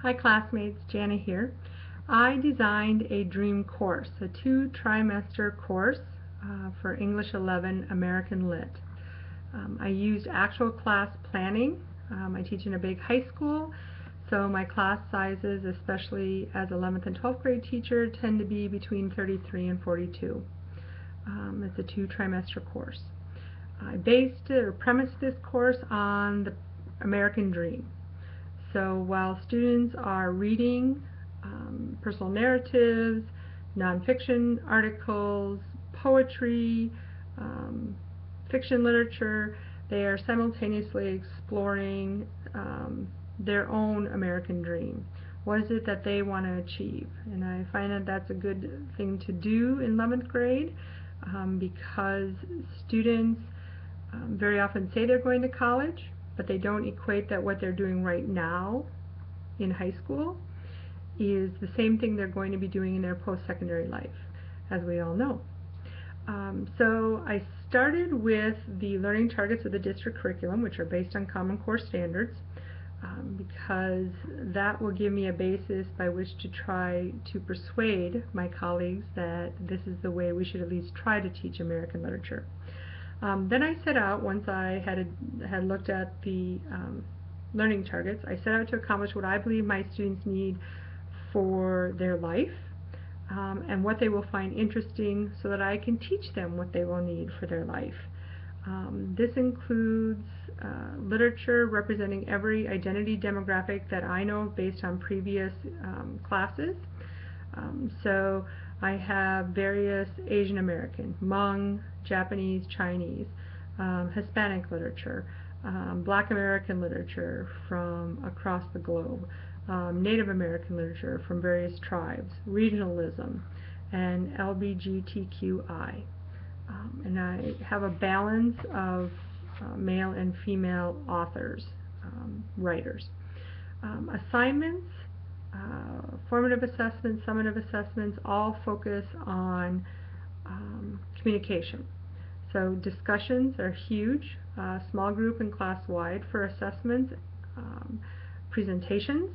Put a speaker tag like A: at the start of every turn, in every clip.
A: Hi classmates, Jana here. I designed a dream course, a 2-trimester course for English 11 American Lit. I used actual class planning. I teach in a big high school, so my class sizes, especially as 11th and 12th grade teacher, tend to be between 33 and 42. It's a 2-trimester course. I premised this course on the American dream. So while students are reading personal narratives, nonfiction articles, poetry, fiction literature, they are simultaneously exploring their own American dream. What is it that they want to achieve? And I find that that's a good thing to do in 11th grade because students very often say they're going to college, but they don't equate that what they're doing right now in high school is the same thing they're going to be doing in their post-secondary life, as we all know. So I started with the learning targets of the district curriculum, which are based on Common Core standards, because that will give me a basis by which to try to persuade my colleagues that this is the way we should at least try to teach American literature. Then I set out, once I had looked at the learning targets, I set out to accomplish what I believe my students need for their life and what they will find interesting so that I can teach them what they will need for their life. This includes literature representing every identity demographic that I know based on previous classes. So I have various Asian American, Hmong, Japanese, Chinese, Hispanic literature, Black American literature from across the globe, Native American literature from various tribes, regionalism, and LGBTQI. And I have a balance of male and female authors, writers. Assignments, formative assessments, summative assessments, all focus on communication. So discussions are huge, small group and class-wide for assessments, presentations,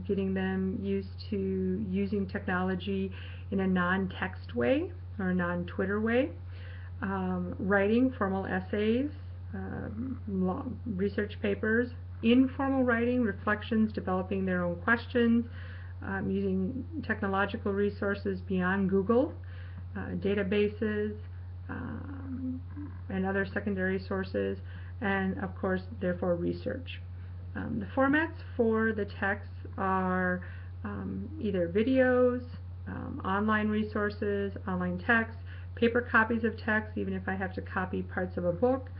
A: getting them used to using technology in a non-text way or non-Twitter way, writing formal essays, research papers, informal writing, reflections, developing their own questions, using technological resources beyond Google, databases, and other secondary sources, and of course therefore research. The formats for the texts are either videos, online resources, online text, paper copies of text, even if I have to copy parts of a book,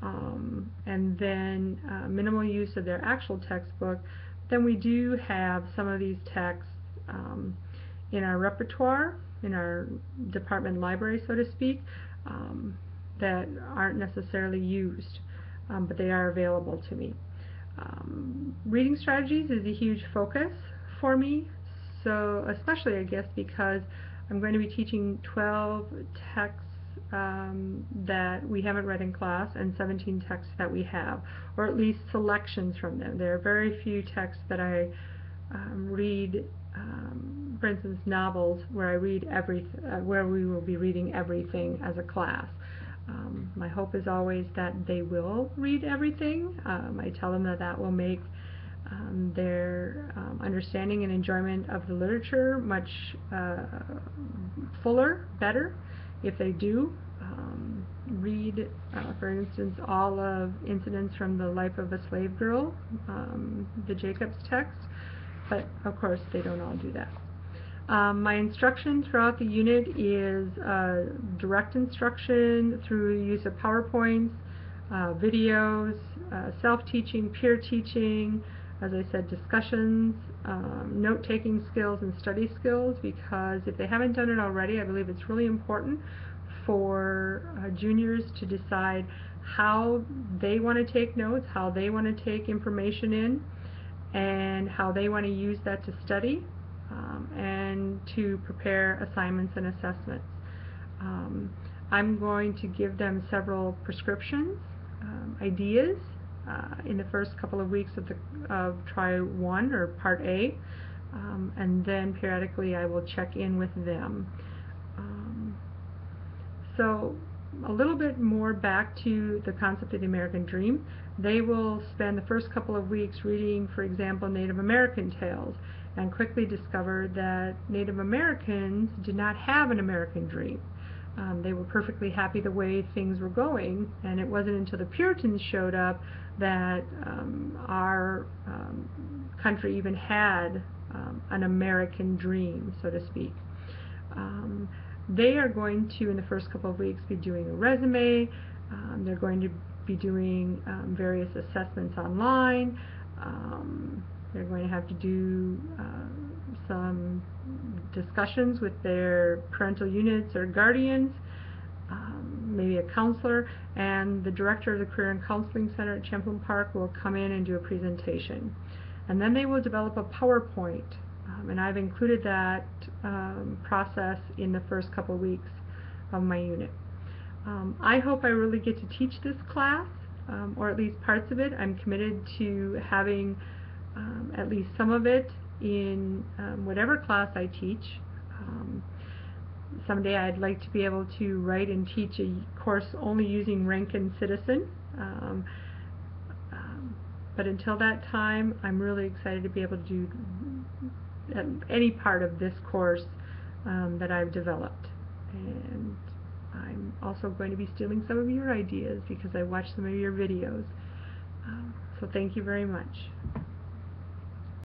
A: and then minimal use of their actual textbook. Then we do have some of these texts in our repertoire, in our department library, so to speak, that aren't necessarily used, but they are available to me. Reading strategies is a huge focus for me, so especially I guess because I'm going to be teaching 12 texts that we haven't read in class and 17 texts that we have, or at least selections from them. There are very few texts that I read, for instance novels, where I read where we will be reading everything as a class. My hope is always that they will read everything. I tell them that that will make their understanding and enjoyment of the literature much fuller, better, if they do read, for instance, all of Incidents from the Life of a Slave Girl, the Jacobs text, but of course they don't all do that. My instruction throughout the unit is direct instruction through use of PowerPoints, videos, self-teaching, peer teaching, as I said, discussions, note-taking skills and study skills, because if they haven't done it already, I believe it's really important for juniors to decide how they want to take notes, how they want to take information in, and how they want to use that to study and to prepare assignments and assessments. I'm going to give them several prescriptions, ideas in the first couple of weeks of Try 1 or Part A, and then periodically I will check in with them. So a little bit more back to the concept of the American Dream. They will spend the first couple of weeks reading, for example, Native American tales, and quickly discover that Native Americans did not have an American dream. They were perfectly happy the way things were going, and it wasn't until the Puritans showed up that our country even had an American dream, so to speak. They are going to, in the first couple of weeks, be doing a resume. They're going to be doing various assessments online. They're going to have to do some discussions with their parental units or guardians, maybe a counselor, and the director of the Career and Counseling Center at Champlain Park will come in and do a presentation. And then they will develop a PowerPoint, and I've included that process in the first couple of weeks of my unit. I hope I really get to teach this class, or at least parts of it. I'm committed to having at least some of it in whatever class I teach. Someday I'd like to be able to write and teach a course only using Rankin Citizen. But until that time, I'm really excited to be able to do any part of this course that I've developed. And I'm also going to be stealing some of your ideas because I watched some of your videos. So thank you very much.